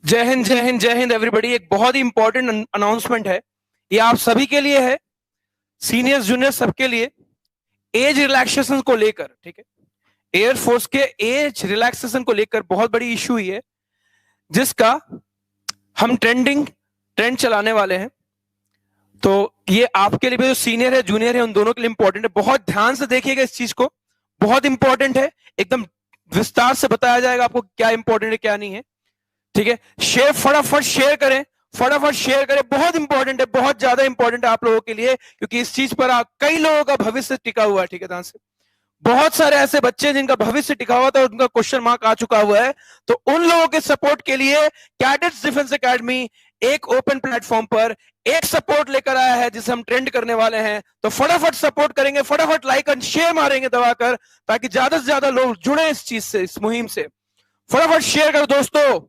जय हिंद, जय हिंद, जय हिंद एवरीबॉडी। एक बहुत ही इंपॉर्टेंट अनाउंसमेंट है, ये आप सभी के लिए है, सीनियर्स जूनियर सबके लिए। एज रिलैक्सेशन को लेकर, ठीक है, एयरफोर्स के एज रिलैक्सेशन को लेकर बहुत बड़ी इशू हुई है, जिसका हम ट्रेंड चलाने वाले हैं। तो ये आपके लिए भी, जो सीनियर है जूनियर है, उन दोनों के लिए इंपॉर्टेंट है। बहुत ध्यान से देखिएगा इस चीज को, बहुत इंपॉर्टेंट है। एकदम विस्तार से बताया जाएगा आपको क्या इंपॉर्टेंट है क्या नहीं है, ठीक है। फटाफट शेयर करें, फटाफट शेयर करें। बहुत इंपॉर्टेंट है, बहुत ज्यादा इंपॉर्टेंट है आप लोगों के लिए, क्योंकि इस चीज पर कई लोगों का भविष्य टिका हुआ है, ठीक है। ध्यान से, बहुत सारे ऐसे बच्चे जिनका भविष्य टिका हुआ था, उनका क्वेश्चन मार्क आ चुका हुआ है। तो उन लोगों के सपोर्ट के लिए कैडेट्स डिफेंस एकेडमी एक ओपन प्लेटफॉर्म पर एक सपोर्ट लेकर आया है, जिसे हम ट्रेंड करने वाले हैं। तो फटाफट सपोर्ट करेंगे, फटाफट लाइक एंड शेयर मारेंगे दबाकर, ताकि ज्यादा से ज्यादा लोग जुड़े इस चीज से, इस मुहिम से। फटाफट शेयर करो दोस्तों,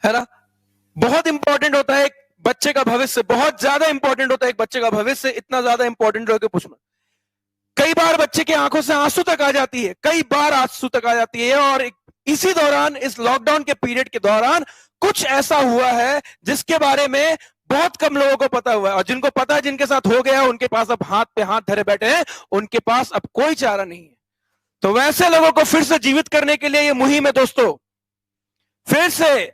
है ना। बहुत इंपॉर्टेंट होता है एक बच्चे का भविष्य, बहुत ज्यादा इंपॉर्टेंट होता है एक बच्चे का भविष्य। इतना ज्यादा इंपॉर्टेंट हो के पूछना, कई बार बच्चे की आंखों से आंसू तक आ जाती है, कई बार आंसू तक आ जाती है। और इसी दौरान, इस लॉकडाउन के पीरियड के दौरान कुछ ऐसा हुआ है जिसके बारे में बहुत कम लोगों को पता हुआ है, और जिनको पता है, जिनके साथ हो गया, उनके पास अब हाथ पे हाथ धरे बैठे हैं, उनके पास अब कोई चारा नहीं है। तो वैसे लोगों को फिर से जीवित करने के लिए ये मुहिम है दोस्तों। फिर से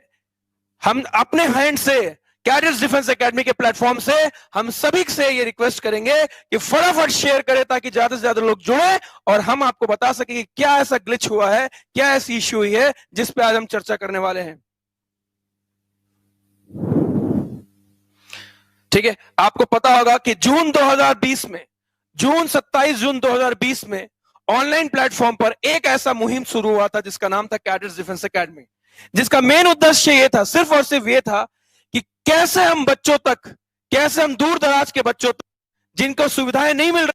हम अपने हैंड से, कैडेट्स डिफेंस एकेडमी के प्लेटफॉर्म से, हम सभी से ये रिक्वेस्ट करेंगे कि फटाफट शेयर करें, ताकि ज्यादा से ज्यादा लोग जुड़े और हम आपको बता सके कि क्या ऐसा ग्लिच हुआ है, क्या ऐसी इश्यू हुई है जिस पे आज हम चर्चा करने वाले हैं, ठीक है। आपको पता होगा कि जून 27 जून 2020 में ऑनलाइन प्लेटफॉर्म पर एक ऐसा मुहिम शुरू हुआ था जिसका नाम था कैडेट्स डिफेंस एकेडमी, जिसका मेन उद्देश्य ये था, सिर्फ और सिर्फ ये था कि कैसे हम बच्चों तक, कैसे हम दूर दराज के बच्चों तक, जिनको सुविधाएं नहीं मिल रही,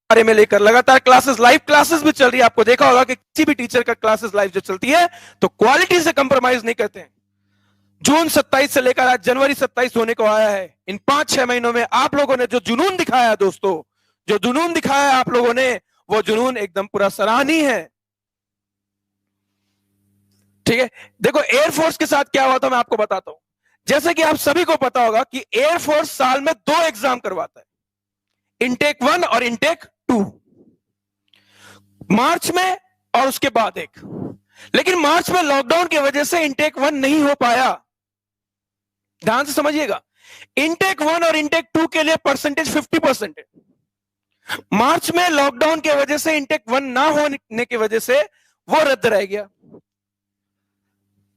बारे में लेकर लगातार क्लासेस, लाइव क्लासेस भी चल रही है। आपको देखा होगा कि किसी भी टीचर का क्लासेस लाइव जो चलती है तो क्वालिटी से कंप्रोमाइज नहीं करते हैं। जून 27 से लेकर आज जनवरी 27 होने को आया है। इन 5-6 महीनों में आप लोगों ने जो जुनून दिखाया दोस्तों, जो जुनून दिखाया आप लोगों ने, वो जुनून एकदम पूरा सराहनीय है, ठीक है। देखो एयरफोर्स के साथ क्या हुआ था मैं आपको बताता हूं। जैसे कि आप सभी को पता होगा कि एयरफोर्स साल में 2 एग्जाम करवाता है, इनटेक 1 और इनटेक 2, मार्च में और उसके बाद एक। लेकिन मार्च में लॉकडाउन की वजह से इनटेक 1 नहीं हो पाया। ध्यान से समझिएगा, इनटेक 1 और इनटेक 2 के लिए परसेंटेज 50% है। मार्च में लॉकडाउन की वजह से इनटेक 1 ना होने की वजह से वो रद्द रह गया।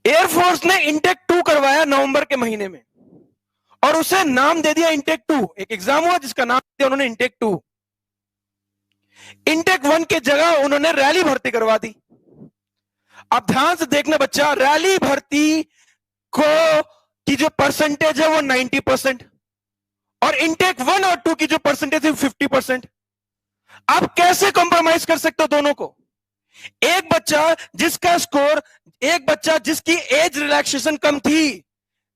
एयरफोर्स ने इनटेक 2 करवाया नवंबर के महीने में, और उसे नाम दे दिया इनटेक 2। एक एग्जाम हुआ जिसका नाम दिया उन्होंने इनटेक 2। इनटेक 1 की जगह उन्होंने रैली भर्ती करवा दी। अब ध्यान से देखना बच्चा, रैली भर्ती को की जो परसेंटेज है वो 90%, और इनटेक 1 और 2 की जो परसेंटेज है 50%। आप कैसे कॉम्प्रोमाइज कर सकते हो दोनों को? एक बच्चा जिसका स्कोर, एक बच्चा जिसकी एज रिलैक्सेशन कम थी,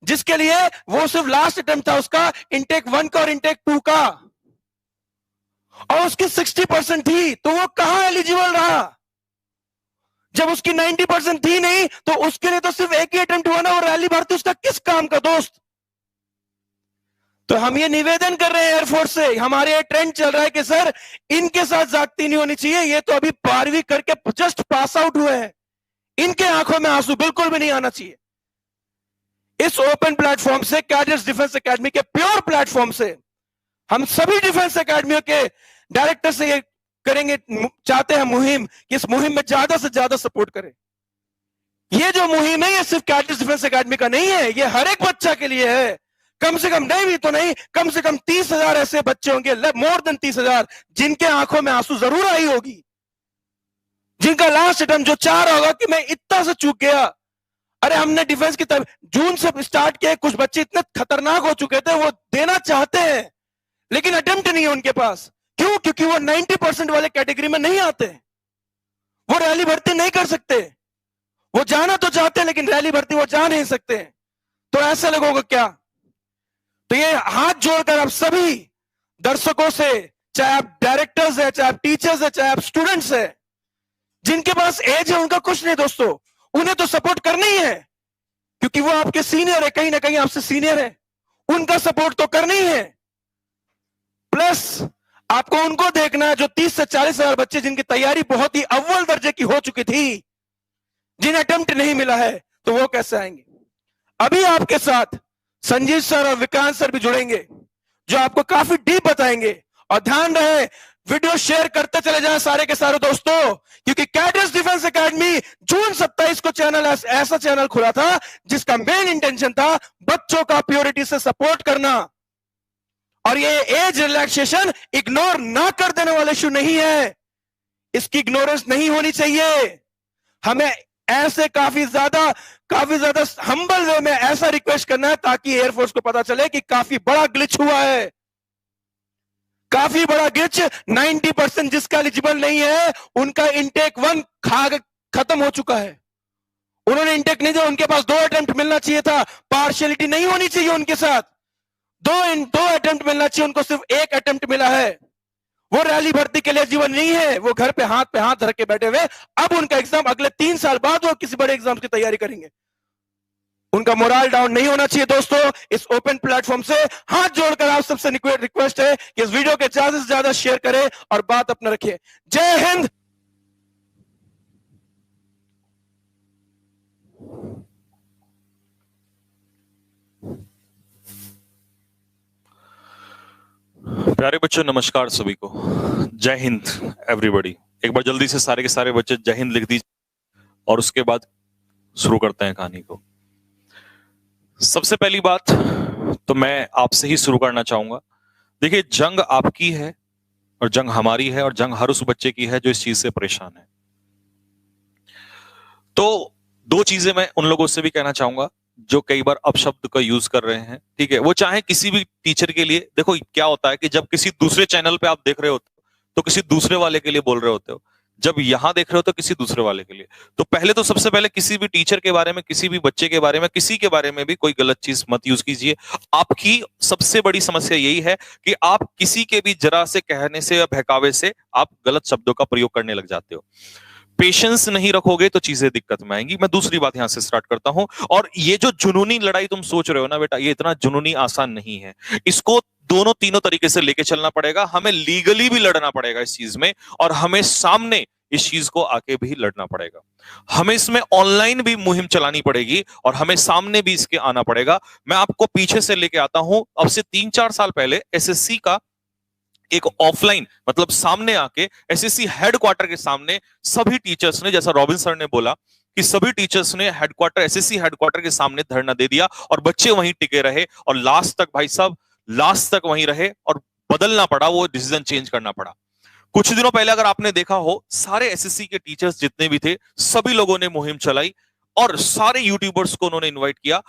जिसके लिए वो सिर्फ लास्ट अटेम्प्ट था उसका इनटेक 1 का और इनटेक 2 का, और उसकी 60% थी, तो वो कहां एलिजिबल रहा? जब उसकी 90% थी नहीं, तो उसके लिए तो सिर्फ एक ही अटेम्प्ट हुआ ना, वो रैली भर्ती उसका किस काम का दोस्त? तो हम ये निवेदन कर रहे हैं एयरफोर्स से, हमारे ये ट्रेंड चल रहा है कि सर इनके साथ जागती नहीं होनी चाहिए, ये तो अभी 12वीं करके जस्ट पास आउट हुए हैं, इनके आंखों में आंसू बिल्कुल भी नहीं आना चाहिए। इस ओपन प्लेटफॉर्म से, कैडेट्स डिफेंस एकेडमी के प्योर प्लेटफॉर्म से, हम सभी डिफेंस एकेडमियों के डायरेक्टर से ये करेंगे, चाहते हैं मुहिम, कि इस मुहिम में ज्यादा से ज्यादा सपोर्ट करें। ये जो मुहिम है ये सिर्फ कैडेट्स डिफेंस एकेडमी का नहीं है, ये हर एक बच्चा के लिए है। कम से कम, नहीं भी तो नहीं, कम से कम 30,000 ऐसे बच्चे होंगे, मोर देन 30,000, जिनके आंखों में आंसू जरूर आई होगी, जिनका लास्ट अटेम्प्ट जो चाह रहा होगा कि मैं इतना से चूक गया। अरे हमने डिफेंस की तरफ जून से स्टार्ट किया, कुछ बच्चे इतने खतरनाक हो चुके थे, वो देना चाहते हैं लेकिन अटेम्प्ट नहीं है उनके पास। क्यों? क्योंकि वो 90% वाले कैटेगरी में नहीं आते, वो रैली भर्ती नहीं कर सकते। वो जाना तो चाहते हैं लेकिन रैली भर्ती वो जा नहीं सकते। तो ऐसे लोगों को क्या? तो ये हाथ जोड़कर आप सभी दर्शकों से, चाहे आप डायरेक्टर्स है, चाहे आप टीचर्स है, चाहे आप स्टूडेंट्स है, जिनके पास एज है उनका कुछ नहीं दोस्तों, उन्हें तो सपोर्ट करना ही है, क्योंकि वो आपके सीनियर है, कहीं ना कहीं आपसे सीनियर है, उनका सपोर्ट तो करना ही है। प्लस आपको उनको देखना है जो 30 से 40 हजार बच्चे जिनकी तैयारी बहुत ही अव्वल दर्जे की हो चुकी थी, जिन्हें अटेम्प्ट नहीं मिला है, तो वो कैसे आएंगे? अभी आपके साथ संजीव सर और विक्रांत सर भी जुड़ेंगे, जो आपको काफी डीप बताएंगे। और ध्यान रहे, वीडियो शेयर करते चले जाएं सारे के सारे दोस्तों, क्योंकि कैडेट्स डिफेंस एकेडमी जून 27 को चैनल ऐसा चैनल खुला था जिसका मेन इंटेंशन था बच्चों का प्योरिटी से सपोर्ट करना। और ये एज रिलैक्सेशन इग्नोर ना कर देने वाला इशू नहीं है, इसकी इग्नोरेंस नहीं होनी चाहिए। हमें ऐसे काफी ज्यादा हम्बल वे में ऐसा रिक्वेस्ट करना है ताकि एयरफोर्स को पता चले कि काफी बड़ा ग्लिच हुआ है, काफी बड़ा ग्लिच। 90% जिसका एलिजिबल नहीं है उनका इंटेक 1 खत्म हो चुका है, उन्होंने इंटेक नहीं दिया, उनके पास 2 अटेम्प्ट मिलना चाहिए था। पार्शियलिटी नहीं होनी चाहिए उनके साथ, 2 अटेम्प्ट मिलना चाहिए, उनको सिर्फ 1 अटेम्प्ट मिला है। वो रैली भर्ती के लिए जीवन नहीं है, वो घर पे हाथ रख के बैठे हुए। अब उनका एग्जाम अगले 3 साल बाद वो किसी बड़े एग्जाम की तैयारी करेंगे। उनका मोरल डाउन नहीं होना चाहिए दोस्तों। इस ओपन प्लेटफॉर्म से हाथ जोड़कर आप सबसे रिक्वेस्ट है कि इस वीडियो के ज्यादा से ज्यादा शेयर करें और बात अपना रखें। जय हिंद। प्यारे बच्चों, नमस्कार सभी को। जय हिंद एवरीबॉडी। एक बार जल्दी से सारे के सारे बच्चे जय हिंद लिख दीजिए और उसके बाद शुरू करते हैं कहानी को। सबसे पहली बात तो मैं आपसे ही शुरू करना चाहूंगा। देखिए, जंग आपकी है और जंग हमारी है और जंग हर उस बच्चे की है जो इस चीज से परेशान है। तो 2 चीजें मैं उन लोगों से भी कहना चाहूंगा जो कई बार अपशब्द का यूज कर रहे हैं, ठीक है। वो चाहे किसी भी टीचर के लिए, देखो क्या होता है कि जब किसी दूसरे चैनल पे आप देख रहे होते हो तो किसी दूसरे वाले के लिए बोल रहे होते हो, जब यहां देख रहे हो तो किसी दूसरे वाले के लिए। तो पहले तो सबसे पहले किसी भी टीचर के बारे में, किसी भी बच्चे के बारे में, किसी के बारे में भी कोई गलत चीज मत यूज कीजिए। आपकी सबसे बड़ी समस्या यही है कि आप किसी के भी जरा से कहने से या बहकावे से आप गलत शब्दों का प्रयोग करने लग जाते हो। पेशेंस नहीं रखोगे तो चीजें दिक्कत में आएंगी। मैं दूसरी बात यहां से स्टार्ट करता हूं। और ये जो जुनूनी लड़ाई तुम सोच रहे हो ना बेटा, ये इतना जुनूनी आसान नहीं है। इसको दोनों तीनों तरीके से लेके चलना पड़ेगा। हमें लीगली भी लड़ना पड़ेगा इस चीज में, और हमें सामने इस चीज को आके भी लड़ना पड़ेगा। हमें इसमें ऑनलाइन भी मुहिम चलानी पड़ेगी और हमें सामने भी इसके आना पड़ेगा। मैं आपको पीछे से लेके आता हूं। अब से 3-4 साल पहले एसएससी का एक ऑफलाइन, मतलब सामने आके एसएससी हेडक्वार्टर के सामने सभी टीचर्स ने, जैसा रॉबिन सर ने बोला कि सभी टीचर्स ने हेडक्वार्टर, एसएससी हेडक्वार्टर के सामने धरना दे दिया और बच्चे वहीं टिके रहे और लास्ट तक, भाई साहब लास्ट तक वहीं रहे और बदलना पड़ा, वो डिसीजन चेंज करना पड़ा। कुछ दिनों पहले अगर आपने देखा हो, सारे एसएससी के टीचर्स जितने भी थे सभी लोगों ने मुहिम चलाई और सारे यूट्यूबर्स को उन्होंने इन्वाइट किया।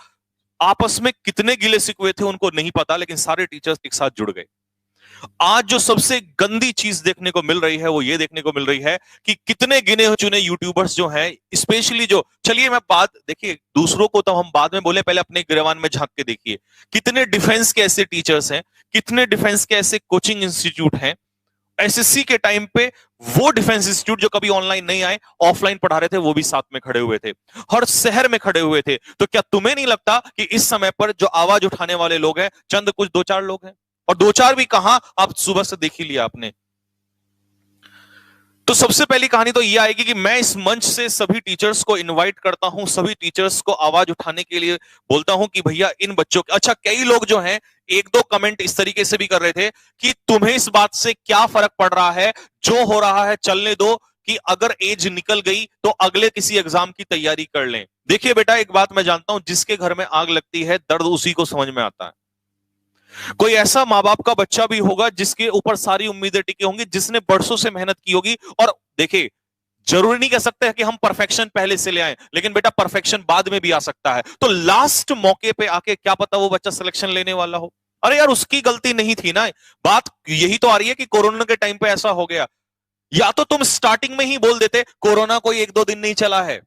आपस में कितने गिले शिकवे थे उनको नहीं पता, लेकिन सारे टीचर्स एक साथ जुड़ गए। आज जो सबसे गंदी चीज देखने को मिल रही है वो ये देखने को मिल रही है कि कितने गिने चुने यूट्यूबर्स जो हैं, स्पेशली जो, चलिए मैं बात, देखिए दूसरों को तो हम बाद में बोले, पहले अपने गिरवान में झांक के देखिए कितने डिफेंस के ऐसे टीचर्स हैं, कितने डिफेंस के ऐसे कोचिंग इंस्टीट्यूट हैं। एसएससी के टाइम पे वो डिफेंस इंस्टीट्यूट जो कभी ऑनलाइन नहीं आए, ऑफलाइन पढ़ा रहे थे, वो भी साथ में खड़े हुए थे, हर शहर में खड़े हुए थे। तो क्या तुम्हें नहीं लगता कि इस समय पर जो आवाज उठाने वाले लोग हैं चंद कुछ 2-4 लोग हैं? और 2-4 भी कहां, आप सुबह से देख ही लिया आपने। तो सबसे पहली कहानी तो ये आएगी कि मैं इस मंच से सभी टीचर्स को इनवाइट करता हूं, सभी टीचर्स को आवाज उठाने के लिए बोलता हूं कि भैया इन बच्चों के, अच्छा कई लोग जो हैं 1-2 कमेंट इस तरीके से भी कर रहे थे कि तुम्हें इस बात से क्या फर्क पड़ रहा है, जो हो रहा है चलने दो, कि अगर एज निकल गई तो अगले किसी एग्जाम की तैयारी कर लें। देखिए बेटा, एक बात मैं जानता हूं, जिसके घर में आग लगती है दर्द उसी को समझ में आता है। कोई ऐसा माँ बाप का बच्चा भी होगा जिसके ऊपर सारी उम्मीदें टिकी होंगी, जिसने बरसों से मेहनत की होगी। और देखिए, जरूरी नहीं कह सकते हैं कि हम परफेक्शन पहले से ले आए, लेकिन बेटा परफेक्शन बाद में भी आ सकता है। तो लास्ट मौके पे आके क्या पता वो बच्चा सिलेक्शन लेने वाला हो। अरे यार, उसकी गलती नहीं थी ना। बात यही तो आ रही है कि कोरोना के टाइम पे ऐसा हो गया। या तो तुम स्टार्टिंग में ही बोल देते कोरोना कोई 1-2 दिन नहीं चला है,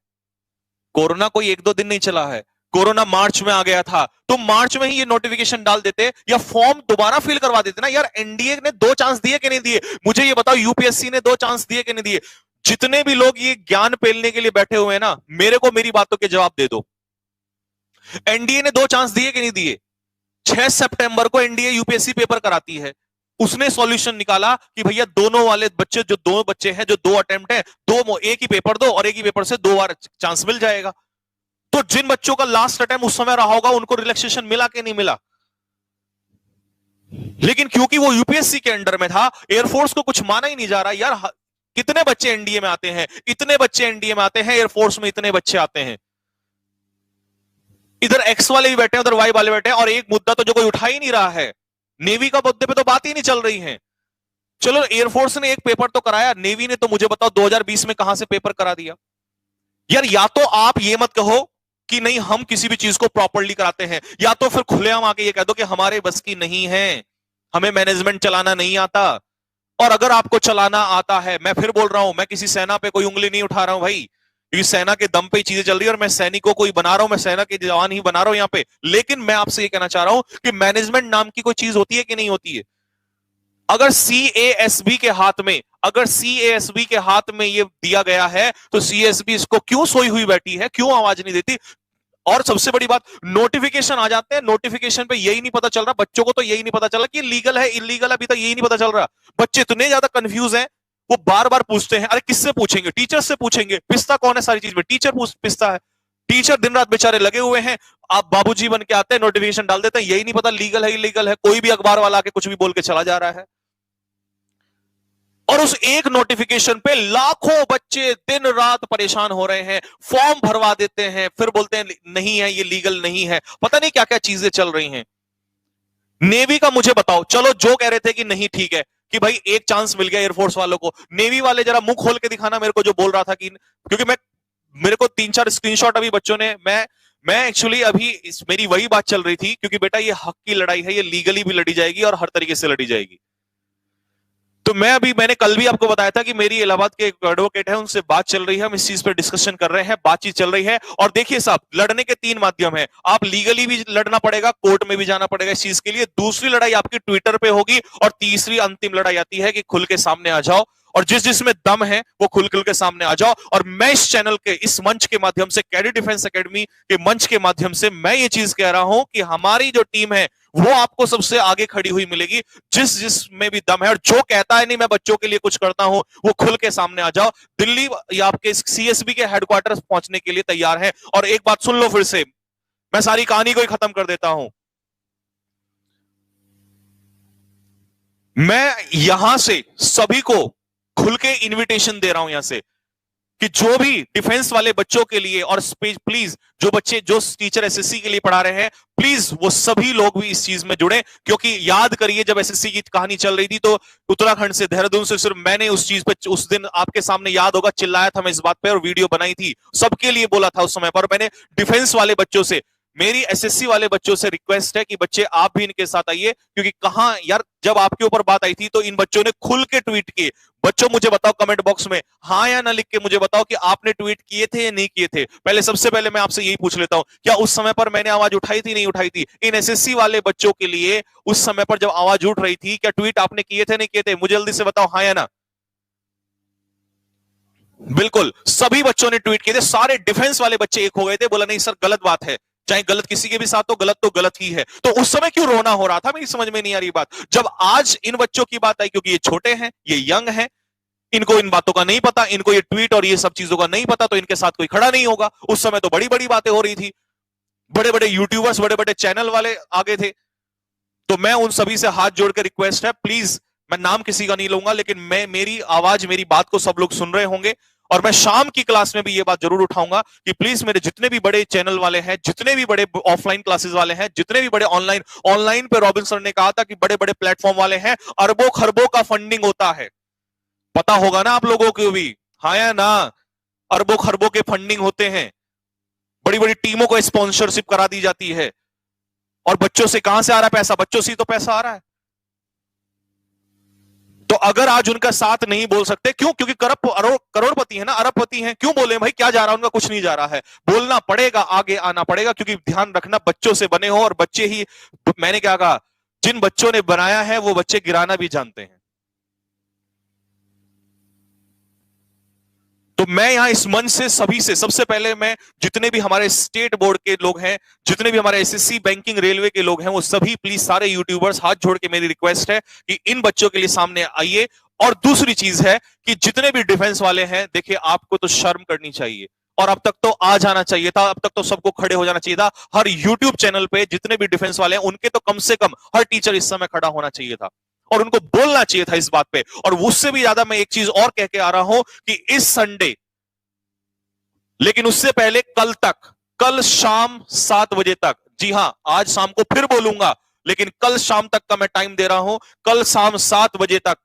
कोरोना कोई 1-2 दिन नहीं चला है, कोरोना मार्च में आ गया था, तो मार्च में ही ये नोटिफिकेशन डाल देते या फॉर्म दोबारा फिल करवा देते ना यार। एनडीए ने 2 चांस दिए कि नहीं दिए? मुझे ये बताओ, यूपीएससी ने 2 चांस दिए कि नहीं दिए? जितने भी लोग ये ज्ञान पेलने के लिए बैठे हुए हैं ना, मेरे को मेरी बातों के जवाब दे दो। एनडीए ने 2 चांस दिए कि नहीं दिए? 6 सितंबर को एनडीए यूपीएससी पेपर कराती है, उसने सॉल्यूशन निकाला कि भैया दोनों वाले बच्चे, जो 2 बच्चे हैं, जो 2 अटेम्प्ट है, एक ही पेपर दो और एक ही पेपर से 2 बार चांस मिल जाएगा। तो जिन बच्चों का लास्ट अटेम्प्ट उस समय रहा होगा, उनको रिलैक्सेशन मिला कि नहीं मिला? लेकिन क्योंकि वो यूपीएससी के अंडर में था, एयरफोर्स को कुछ माना ही नहीं जा रहा यार। कितने बच्चे एनडीए में आते हैं, इतने बच्चे एनडीए में आते हैं, एयरफोर्स में इतने बच्चे आते हैं। इधर एक्स वाले भी बैठे हैं, उधर वाई वाले बैठे हैं, और एक मुद्दा तो जो कोई उठा ही नहीं रहा है। नेवी का मुद्दे पे तो बात ही नहीं चल रही है। चलो एयरफोर्स ने एक पेपर तो कराया, नेवी ने तो मुझे बताओ 2020 में कहां से पेपर करा दिया यार? या तो आप ये मत कहो कि नहीं हम किसी भी चीज को प्रॉपर्ली कराते हैं, या तो फिर खुलेआम आके ये कह दो कि हमारे बस की नहीं है, हमें मैनेजमेंट चलाना नहीं आता। और अगर आपको चलाना आता है, मैं फिर बोल रहा हूं, मैं किसी सेना पे कोई उंगली नहीं उठा रहा हूं भाई, क्योंकि सेना के दम पे चीजें चल रही है और मैं सैनिकों को ही बना रहा हूं, मैं सेना के जवान ही बना रहा हूं यहां पे। लेकिन मैं आपसे ये कहना चाह रहा हूं कि मैनेजमेंट नाम की कोई चीज होती है कि नहीं होती है? अगर सीएएसबी के हाथ में, अगर सीएएसबी के हाथ में ये दिया गया है, तो सीएसबी इसको क्यों सोई हुई बैठी है, क्यों आवाज नहीं देती? और सबसे बड़ी बात, नोटिफिकेशन आ जाते हैं, नोटिफिकेशन पे यही नहीं पता चल रहा, बच्चों को तो यही नहीं पता चल रहा कि लीगल है इलीगल, अभी तक यही नहीं पता चल रहा। बच्चे इतने ज्यादा कंफ्यूज हैं, वो बार बार पूछते हैं, अरे किससे पूछेंगे? टीचर से पूछेंगे। पिसता कौन है सारी चीज में? टीचर पिसता है। टीचर दिन रात बेचारे लगे हुए हैं, आप बाबूजी बन के आते हैं, नोटिफिकेशन डाल देते हैं, यही नहीं पता लीगल है इलीगल है। कोई भी अखबार वाला आके कुछ भी बोल के चला जा रहा है, और उस एक नोटिफिकेशन पे लाखों बच्चे दिन रात परेशान हो रहे हैं, फॉर्म भरवा देते हैं, फिर बोलते हैं नहीं है, ये लीगल नहीं है, पता नहीं क्या क्या चीजें चल रही हैं। नेवी का मुझे बताओ, चलो जो कह रहे थे कि नहीं ठीक है कि भाई एक चांस मिल गया एयरफोर्स वालों को, नेवी वाले जरा मुंह खोल के दिखाना मेरे को, जो बोल रहा था कि, क्योंकि मेरे को 3-4 स्क्रीनशॉट अभी बच्चों ने, मैं एक्चुअली अभी मेरी वही बात चल रही थी, क्योंकि बेटा ये हक की लड़ाई है, ये लीगली भी लड़ी जाएगी और हर तरीके से लड़ी जाएगी। तो मैंने कल भी आपको बताया था कि मेरी इलाहाबाद के एक एडवोकेट है, उनसे बात चल रही है, हम इस चीज पर डिस्कशन कर रहे हैं, बातचीत चल रही है। और देखिए साहब, लड़ने के 3 माध्यम है, आप लीगली भी लड़ना पड़ेगा, कोर्ट में भी जाना पड़ेगा इस चीज के लिए, दूसरी लड़ाई आपकी ट्विटर पे होगी, और तीसरी अंतिम लड़ाई आती है कि खुल के सामने आ जाओ, और जिसमें दम है वो खुल के सामने आ जाओ। और मैं इस चैनल के, इस मंच के माध्यम से, कैडेट डिफेंस एकेडमी के मंच के माध्यम से मैं ये चीज कह रहा हूं कि हमारी जो टीम है वो आपको सबसे आगे खड़ी हुई मिलेगी, जिसमें भी दम है। और जो कहता है नहीं मैं बच्चों के लिए कुछ करता हूं, वो खुल के सामने आ जाओ। दिल्ली या आपके सीएसबी के हेडक्वार्टर पहुंचने के लिए तैयार है। और एक बात सुन लो फिर से, मैं सारी कहानी को ही खत्म कर देता हूं। मैं यहां से सभी को खुल के इनविटेशन दे रहा हूं यहां से कि जो भी डिफेंस वाले बच्चों के लिए, और प्लीज जो बच्चे, जो टीचर एसएससी के लिए पढ़ा रहे हैं, प्लीज वो सभी लोग भी इस चीज में जुड़े। क्योंकि याद करिए, जब एसएससी की कहानी चल रही थी तो उत्तराखंड से, देहरादून से सिर्फ मैंने उस चीज पे, उस दिन आपके सामने याद होगा, चिल्लाया था मैं इस बात पे और वीडियो बनाई थी, सबके लिए बोला था उस समय पर। मैंने डिफेंस वाले बच्चों से, मेरी एसएससी वाले बच्चों से रिक्वेस्ट है कि बच्चे आप भी इनके साथ आइए, क्योंकि कहां यार, जब आपके ऊपर बात आई थी तो इन बच्चों ने खुल के ट्वीट किए। बच्चों मुझे बताओ कमेंट बॉक्स में हां या ना लिख के मुझे बताओ कि आपने ट्वीट किए थे या नहीं किए थे। पहले, सबसे पहले मैं आपसे यही पूछ लेता हूं, क्या उस समय पर मैंने आवाज उठाई थी, नहीं उठाई थी? इन एसएससी वाले बच्चों के लिए उस समय पर जब आवाज उठ रही थी, क्या ट्वीट आपने किए थे, नहीं किए थे? मुझे जल्दी से बताओ हां या ना। बिल्कुल सभी बच्चों ने ट्वीट किए थे, सारे डिफेंस वाले बच्चे एक हो गए थे, बोला नहीं सर गलत बात है, चाहे गलत किसी के भी साथ हो, गलत तो गलत ही है। तो उस समय क्यों रोना हो रहा था, मेरी समझ में नहीं आ रही बात। जब आज इन बच्चों की बात आई, क्योंकि ये छोटे हैं, ये यंग हैं, इनको इन बातों का नहीं पता, इनको ये ट्वीट और ये सब चीजों का नहीं पता, तो इनके साथ कोई खड़ा नहीं होगा। उस समय तो बड़ी बड़ी बातें हो रही थी, बड़े बड़े यूट्यूबर्स, बड़े बड़े चैनल वाले आगे थे। तो मैं उन सभी से हाथ जोड़ के रिक्वेस्ट है, प्लीज, मैं नाम किसी का नहीं लूंगा, लेकिन मेरी आवाज, मेरी बात को सब लोग सुन रहे होंगे, और मैं शाम की क्लास में भी ये बात जरूर उठाऊंगा कि प्लीज मेरे जितने भी बड़े चैनल वाले हैं, जितने भी बड़े ऑफलाइन क्लासेस वाले हैं, जितने भी बड़े ऑनलाइन पे रॉबिन सर ने कहा था कि बड़े बड़े प्लेटफॉर्म वाले हैं, अरबों खरबों का फंडिंग होता है, पता होगा ना आप लोगों को भी, हाँ या ना? अरबों खरबों के फंडिंग होते हैं, बड़ी बड़ी टीमों को स्पॉन्सरशिप करा दी जाती है, और बच्चों से कहां से आ रहा है पैसा? बच्चों से ही तो पैसा आ रहा है। तो अगर आज उनका साथ नहीं बोल सकते, क्यों? क्योंकि करोड़पति है ना, अरबपति हैं, क्यों बोले भाई? क्या जा रहा है उनका? कुछ नहीं जा रहा है। बोलना पड़ेगा, आगे आना पड़ेगा, क्योंकि ध्यान रखना बच्चों से बने हो, और बच्चे ही, मैंने क्या कहा, जिन बच्चों ने बनाया है वो बच्चे गिराना भी जानते हैं। तो मैं यहां इस मंच से सभी से, सबसे पहले मैं जितने भी हमारे स्टेट बोर्ड के लोग हैं, जितने भी हमारे एसएससी, बैंकिंग, रेलवे के लोग हैं, वो सभी प्लीज सारे यूट्यूबर्स हाथ जोड़ के मेरी रिक्वेस्ट है कि इन बच्चों के लिए सामने आइए। और दूसरी चीज है कि जितने भी डिफेंस वाले हैं, देखिए आपको तो शर्म करनी चाहिए, और अब तक तो आ जाना चाहिए था, अब तक तो सबको खड़े हो जाना चाहिए था। हर यूट्यूब चैनल पे जितने भी डिफेंस वाले हैं, उनके तो कम से कम हर टीचर इस समय खड़ा होना चाहिए था, और उनको बोलना चाहिए था इस बात पे। और उससे भी ज्यादा मैं एक चीज और कह के आ रहा हूं कि इस संडे, लेकिन उससे पहले कल तक, कल शाम 7 बजे तक, जी हां, आज शाम को फिर बोलूंगा, लेकिन कल शाम तक का मैं टाइम दे रहा हूं, कल शाम 7 बजे तक,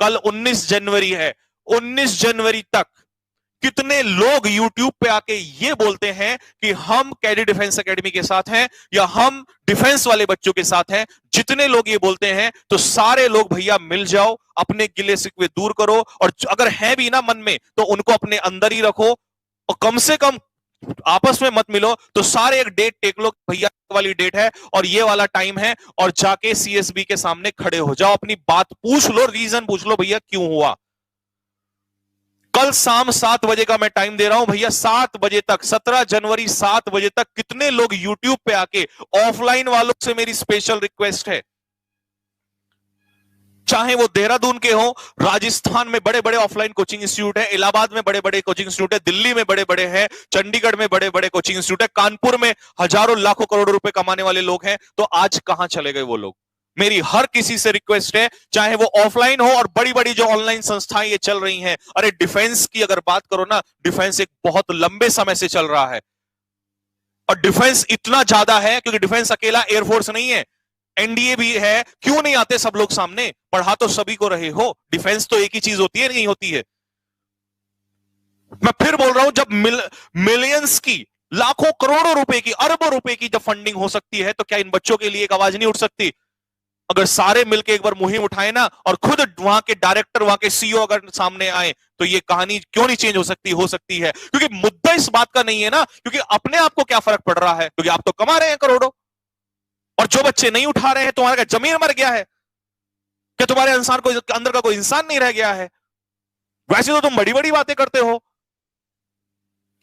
कल 19 जनवरी है, 19 जनवरी तक कितने लोग YouTube पे आके ये बोलते हैं कि हम कैडी डिफेंस एकेडमी के साथ हैं, या हम डिफेंस वाले बच्चों के साथ हैं, जितने लोग ये बोलते हैं, तो सारे लोग भैया मिल जाओ, अपने गिले शिकवे दूर करो, और अगर है भी ना मन में, तो उनको अपने अंदर ही रखो, और कम से कम आपस में मत मिलो, तो सारे एक डेट टेक लो, भैया वाली डेट है और ये वाला टाइम है, और जाके सीएसबी के सामने खड़े हो जाओ, अपनी बात पूछ लो, रीजन पूछ लो, भैया क्यों हुआ। कल शाम 7 बजे का मैं टाइम दे रहा हूं भैया, 7 बजे तक, 17 जनवरी 7 बजे तक कितने लोग यूट्यूब पे आके, ऑफलाइन वालों से मेरी स्पेशल रिक्वेस्ट है, चाहे वो देहरादून के हो, राजस्थान में बड़े बड़े ऑफलाइन कोचिंग इंस्टीट्यूट है, इलाहाबाद में बड़े बड़े कोचिंग इंस्टीट्यूट है, दिल्ली में बड़े बड़े हैं, चंडीगढ़ में बड़े बड़े कोचिंग इंस्टीट्यूट है, कानपुर में हजारों लाखों करोड़ों रुपए कमाने वाले लोग हैं, तो आज कहां चले गए वो लोग। मेरी हर किसी से रिक्वेस्ट है, चाहे वो ऑफलाइन हो और बड़ी बड़ी जो ऑनलाइन संस्थाएं ये चल रही हैं। अरे डिफेंस की अगर बात करो ना, डिफेंस एक बहुत लंबे समय से चल रहा है, और डिफेंस इतना ज्यादा है क्योंकि डिफेंस अकेला एयरफोर्स नहीं है, एनडीए भी है। क्यों नहीं आते सब लोग सामने? पढ़ा तो सभी को रहे हो, डिफेंस तो एक ही चीज होती है, नहीं होती है। मैं फिर बोल रहा हूं, जब मिलियंस की, लाखों करोड़ों रुपए की, अरबों रुपए की जब फंडिंग हो सकती है, तो क्या इन बच्चों के लिए एक आवाज नहीं उठ सकती? अगर सारे मिलकर एक बार मुहिम उठाए ना, और खुद वहां के डायरेक्टर, वहां के सीईओ अगर सामने आए, तो ये कहानी क्यों नहीं चेंज हो सकती? हो सकती है, क्योंकि मुद्दा इस बात का नहीं है ना, क्योंकि अपने आप को क्या फर्क पड़ रहा है, क्योंकि आप तो कमा रहे हैं करोड़ों, और जो बच्चे नहीं उठा रहे हैं, तुम्हारा क्या जमीन मर गया है? क्या तुम्हारे इंसान को अंदर का कोई इंसान नहीं रह गया है? वैसे तो तुम बड़ी बड़ी बातें करते हो।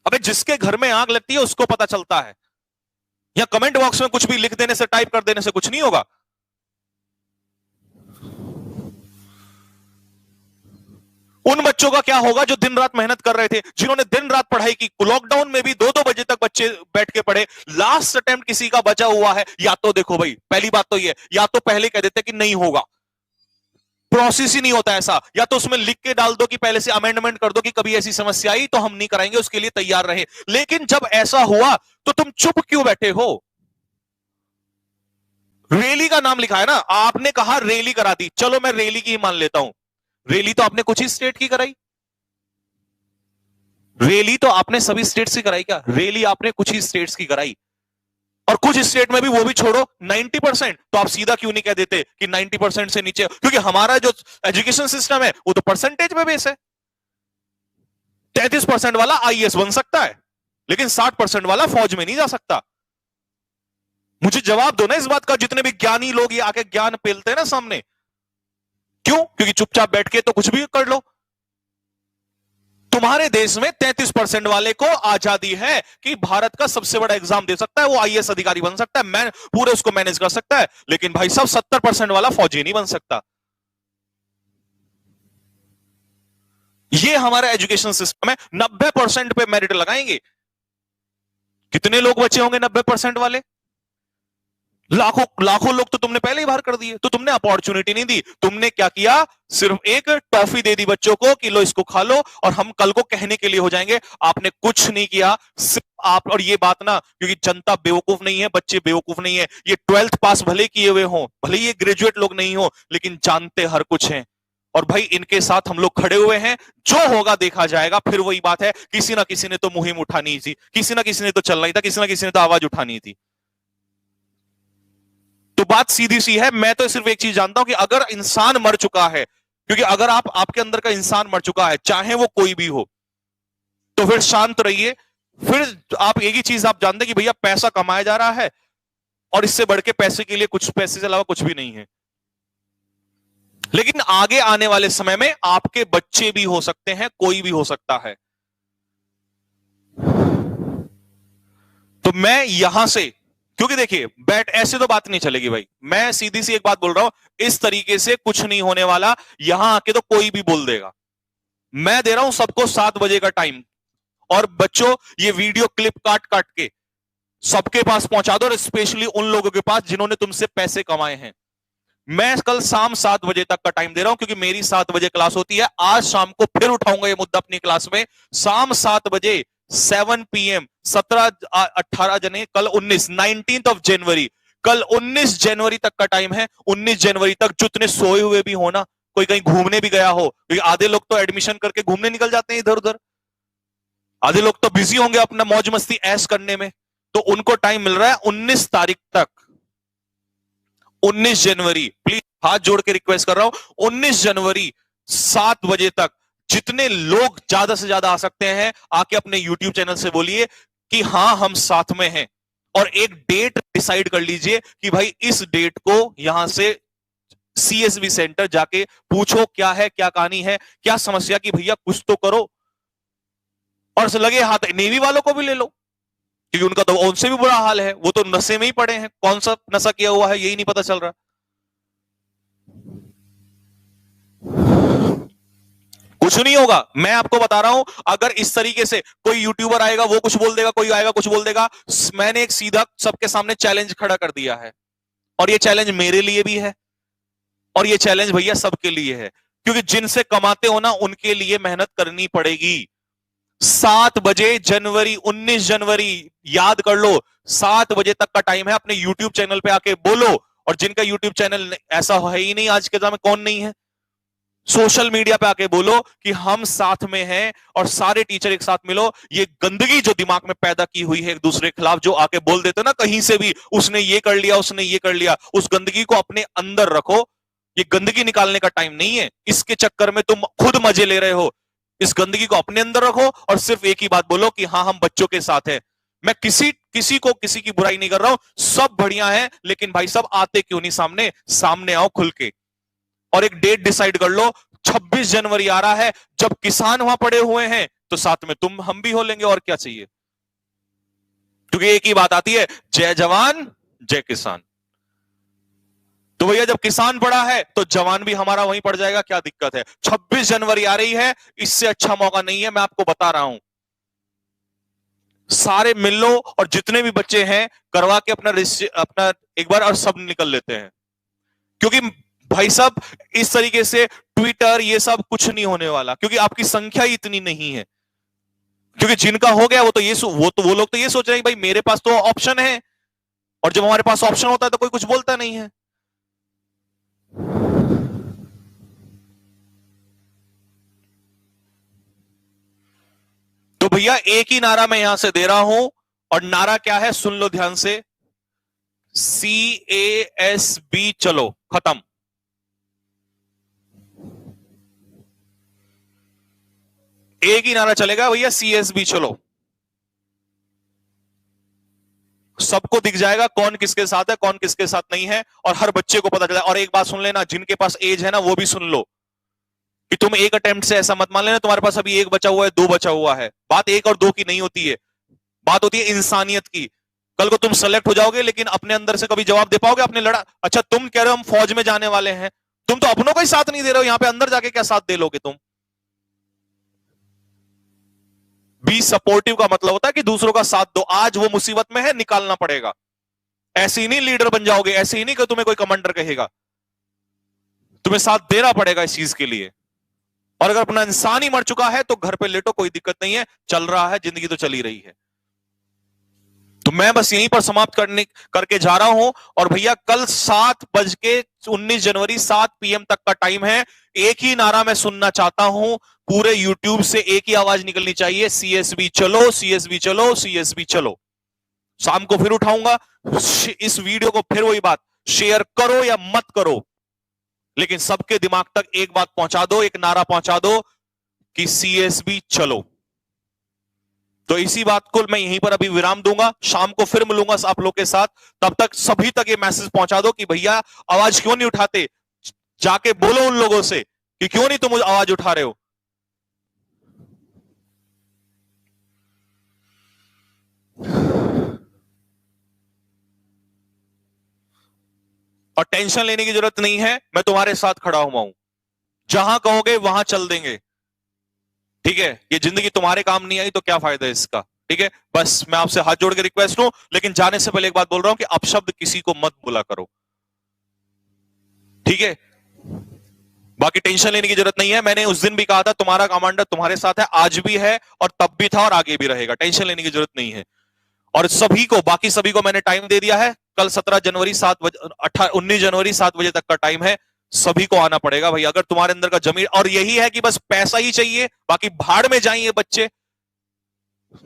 अबे जिसके घर में आग लगती है उसको पता चलता है, या कमेंट बॉक्स में कुछ भी लिख देने से, टाइप कर देने से कुछ नहीं होगा। उन बच्चों का क्या होगा जो दिन रात मेहनत कर रहे थे, जिन्होंने दिन रात पढ़ाई की, लॉकडाउन में भी 2-2 बजे तक बच्चे बैठ के पढ़े, लास्ट अटेम्प्ट किसी का बचा हुआ है, या तो देखो भाई, पहली बात तो ये, या तो पहले कह देते कि नहीं होगा, प्रोसेस ही नहीं होता ऐसा, या तो उसमें लिख के डाल दो कि पहले से अमेंडमेंट कर दो कि कभी ऐसी समस्या आई तो हम नहीं कराएंगे, उसके लिए तैयार रहे। लेकिन जब ऐसा हुआ तो तुम चुप क्यों बैठे हो? रैली का नाम लिखा है ना, आपने कहा रैली करा दी, चलो मैं रैली की ही मान लेता हूं, रैली तो आपने कुछ ही स्टेट की कराई, रैली तो आपने सभी स्टेट्स की कराई क्या? रैली आपने कुछ ही स्टेट्स की कराई, और कुछ स्टेट में भी, वो भी छोड़ो 90%, तो आप सीधा क्यों नहीं कह देते कि 90% से नीचे? क्योंकि हमारा जो एजुकेशन सिस्टम है वो तो परसेंटेज पे बेस है। 33% वाला आईएएस बन सकता है, लेकिन 60% वाला फौज में नहीं जा सकता। मुझे जवाब दो ना इस बात का, जितने भी ज्ञानी लोग ये आके ज्ञान पेलते हैं ना सामने, क्यों? क्योंकि चुपचाप बैठ के तो कुछ भी कर लो। तुम्हारे देश में 33% वाले को आजादी है कि भारत का सबसे बड़ा एग्जाम दे सकता है, वो आईएएस अधिकारी बन सकता है, मैं पूरे उसको मैनेज कर सकता है, लेकिन भाई साहब 70% वाला फौजी नहीं बन सकता। ये हमारा एजुकेशन सिस्टम है। 90% पे मेरिट लगाएंगे, कितने लोग बचे होंगे 90% वाले? लाखों लाखों लोग तो तुमने पहले ही बाहर कर दिए, तो तुमने अपॉर्चुनिटी नहीं दी। तुमने क्या किया? सिर्फ एक टॉफी दे दी बच्चों को कि लो इसको खा लो और हम कल को कहने के लिए हो जाएंगे। आपने कुछ नहीं किया, सिर्फ आप, और ये बात ना, क्योंकि जनता बेवकूफ नहीं है, बच्चे बेवकूफ नहीं है, ये 12th पास भले किए हुए हो, भले ये ग्रेजुएट लोग नहीं हो, लेकिन जानते हर कुछ हैं। और भाई इनके साथ हम लोग खड़े हुए हैं, जो होगा देखा जाएगा। फिर वही बात है, किसी ना किसी ने तो मुहिम उठानी थी, किसी ना किसी ने तो चलना ही था, किसी ना किसी ने तो आवाज उठानी थी। तो बात सीधी सी है, मैं तो सिर्फ एक चीज जानता हूं कि अगर इंसान मर चुका है, क्योंकि अगर आपके अंदर का इंसान मर चुका है, चाहे वो कोई भी हो, तो फिर शांत रहिए। फिर आप एक ही चीज आप जानते हैं कि भैया पैसा कमाया जा रहा है और इससे बढ़ के पैसे के लिए कुछ, पैसे से अलावा कुछ भी नहीं है। लेकिन आगे आने वाले समय में आपके बच्चे भी हो सकते हैं, कोई भी हो सकता है। तो मैं यहां से, क्योंकि देखिए बैठ ऐसे तो बात नहीं चलेगी भाई, मैं सीधी सी एक बात बोल रहा हूं, इस तरीके से कुछ नहीं होने वाला। यहां आके तो कोई भी बोल देगा। मैं दे रहा हूं सबको 7 बजे का टाइम, और बच्चों ये वीडियो क्लिप काट काट के सबके पास पहुंचा दो, और स्पेशली उन लोगों के पास जिन्होंने तुमसे पैसे कमाए हैं। मैं कल शाम 7 बजे तक का टाइम दे रहा हूं, क्योंकि मेरी 7 बजे क्लास होती है। आज शाम को फिर उठाऊंगा ये मुद्दा अपनी क्लास में, शाम 7 बजे 7 PM 17 18 जने, कल 19 ऑफ जनवरी, कल 19 जनवरी तक का टाइम है। 19 जनवरी तक जितने सोए हुए भी हो ना, कोई कहीं घूमने भी गया हो, क्योंकि आधे लोग तो एडमिशन करके घूमने निकल जाते हैं इधर उधर, आधे लोग तो बिजी होंगे अपना मौज मस्ती ऐश करने में, तो उनको टाइम मिल रहा है 19 तारीख तक, 19 जनवरी। प्लीज हाथ जोड़ के रिक्वेस्ट कर रहा हूं, 19 जनवरी 7 बजे तक जितने लोग ज्यादा से ज्यादा आ सकते हैं, आके अपने YouTube चैनल से बोलिए कि हां हम साथ में हैं, और एक डेट डिसाइड कर लीजिए कि भाई इस डेट को यहां से CSB सेंटर जाके पूछो क्या है, क्या कहानी है, क्या समस्या, की भैया कुछ तो करो। और लगे हाथ नेवी वालों को भी ले लो, क्योंकि उनका तो उनसे भी बुरा हाल है, वो तो नशे में ही पड़े हैं, कौन सा नशा किया हुआ है यही नहीं पता चल रहा। कुछ नहीं होगा, मैं आपको बता रहा हूं। अगर इस तरीके से कोई यूट्यूबर आएगा वो कुछ बोल देगा, कोई आएगा कुछ बोल देगा, मैंने एक सीधा सबके सामने चैलेंज खड़ा कर दिया है, और ये चैलेंज मेरे लिए भी है, और ये चैलेंज भैया सबके लिए है, क्योंकि जिनसे कमाते हो ना उनके लिए मेहनत करनी पड़ेगी। 7 बजे जनवरी, 19 जनवरी, याद कर लो, 7 बजे तक का टाइम है। अपने YouTube चैनल पे आके बोलो, और जिनका YouTube चैनल ऐसा है ही नहीं आज के समय, कौन नहीं है, सोशल मीडिया पे आके बोलो कि हम साथ में हैं, और सारे टीचर एक साथ मिलो। ये गंदगी जो दिमाग में पैदा की हुई है एक दूसरे के खिलाफ, जो आके बोल देते ना कहीं से भी, उसने ये कर लिया, उसने ये कर लिया, उस गंदगी को अपने अंदर रखो। ये गंदगी निकालने का टाइम नहीं है, इसके चक्कर में तुम खुद मजे ले रहे हो। इस गंदगी को अपने अंदर रखो, और सिर्फ एक ही बात बोलो कि हाँ हम बच्चों के साथ हैं। मैं किसी को किसी की बुराई नहीं कर रहा हूं, सब बढ़िया है, लेकिन भाई सब आते क्यों नहीं सामने, सामने आओ खुल के, और एक डेट डिसाइड कर लो। 26 जनवरी आ रहा है, जब किसान वहां पड़े हुए हैं, तो साथ में तुम हम भी हो लेंगे, और क्या चाहिए। क्योंकि एक ही बात आती है, जय जवान जय किसान। तो भैया जब किसान पड़ा है तो जवान भी हमारा वहीं पड़ जाएगा, क्या दिक्कत है। 26 जनवरी आ रही है, इससे अच्छा मौका नहीं है, मैं आपको बता रहा हूं। सारे मिल लो, और जितने भी बच्चे हैं करवा के अपना एक बार, और सब निकल लेते हैं। क्योंकि भाई साहब इस तरीके से ट्विटर ये सब कुछ नहीं होने वाला, क्योंकि आपकी संख्या ही इतनी नहीं है। क्योंकि जिनका हो गया वो लोग तो ये सोच रहे हैं भाई मेरे पास तो ऑप्शन है, और जब हमारे पास ऑप्शन होता है तो कोई कुछ बोलता नहीं है। तो भैया एक ही नारा मैं यहां से दे रहा हूं, और नारा क्या है सुन लो ध्यान से, CASB चलो, खत्म। एक ही नारा चलेगा भैया, CSB चलो। सबको दिख जाएगा कौन किसके साथ है, कौन किसके साथ नहीं है, और हर बच्चे को पता चला। और एक बात सुन लेना, जिनके पास एज है ना वो भी सुन लो, कि तुम एक अटेम्प्ट से ऐसा मत मान लेना तुम्हारे पास अभी एक बचा हुआ है, 2 बचा हुआ है। बात 1 और 2 की नहीं होती है, बात होती है इंसानियत की। कल को तुम सेलेक्ट हो जाओगे, लेकिन अपने अंदर से कभी जवाब दे पाओगे अपने लड़ा। अच्छा तुम कह रहे हो हम फौज में जाने वाले हैं, तुम तो अपनों का ही साथ नहीं दे रहे हो, यहां पे अंदर जाके क्या साथ दे लोगे तुम। बी सपोर्टिव का मतलब होता है कि दूसरों का साथ दो। आज वो मुसीबत में है, निकालना पड़ेगा। ऐसे ही नहीं लीडर बन जाओगे, ऐसे ही नहीं कि तुम्हें कोई कमांडर कहेगा, तुम्हें साथ देना पड़ेगा इस चीज के लिए। और अगर अपना इंसान ही मर चुका है तो घर पे लेटो, कोई दिक्कत नहीं है, चल रहा है, जिंदगी तो चली रही है। तो मैं बस यहीं पर समाप्त करके जा रहा हूं। और भैया कल 7 बज के 19 जनवरी 7 PM तक का टाइम है। एक ही नारा मैं सुनना चाहता हूं, पूरे YouTube से एक ही आवाज निकलनी चाहिए, CSB चलो, CSB चलो, CSB चलो। शाम को फिर उठाऊंगा इस वीडियो को, फिर वही बात, शेयर करो या मत करो, लेकिन सबके दिमाग तक एक बात पहुंचा दो, एक नारा पहुंचा दो कि सीएसबी चलो। तो इसी बात को मैं यहीं पर अभी विराम दूंगा, शाम को फिर मिलूंगा आप लोग के साथ। तब तक सभी तक ये मैसेज पहुंचा दो कि भैया आवाज क्यों नहीं उठाते, जाके बोलो उन लोगों से कि क्यों नहीं तुम आवाज उठा रहे हो। और टेंशन लेने की जरूरत नहीं है, मैं तुम्हारे साथ खड़ा हुआ हूं, जहां कहोगे वहां चल देंगे। ठीक है, ये जिंदगी तुम्हारे काम नहीं आई तो क्या फायदा है इसका। ठीक है, बस मैं आपसे हाथ जोड़ के रिक्वेस्ट हूं, लेकिन जाने से पहले एक बात बोल रहा हूं कि अपशब्द किसी को मत बोला करो। ठीक है, बाकी टेंशन लेने की जरूरत नहीं है। मैंने उस दिन भी कहा था तुम्हारा कमांडर तुम्हारे साथ है, आज भी है और तब भी था और आगे भी रहेगा। टेंशन लेने की जरूरत नहीं है। और सभी को, बाकी सभी को मैंने टाइम दे दिया है। कल 17 जनवरी 7 बजे, 19 जनवरी 7 बजे तक का टाइम है। सभी को आना पड़ेगा भाई, अगर तुम्हारे अंदर का जमीन और यही है कि बस पैसा ही चाहिए, बाकी भाड़ में जाइए बच्चे,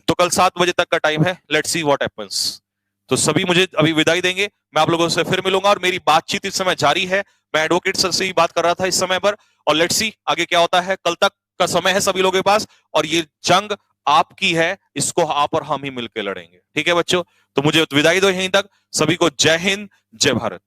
तो कल 7 बजे तक का टाइम है। Let's see what happens. तो सभी मुझे अभी विदाई देंगे, मैं आप लोगों से फिर मिलूंगा और मेरी बातचीत इस समय जारी है। मैं एडवोकेट सर से ही बात कर रहा था इस समय पर, और लेट्स सी आगे क्या होता है। कल तक का समय है सभी लोगों के पास, और ये जंग आपकी है, इसको आप और हम ही मिलकर लड़ेंगे। ठीक है बच्चों, तो मुझे विदाई दो यहीं तक। सभी को जय हिंद, जय भारत।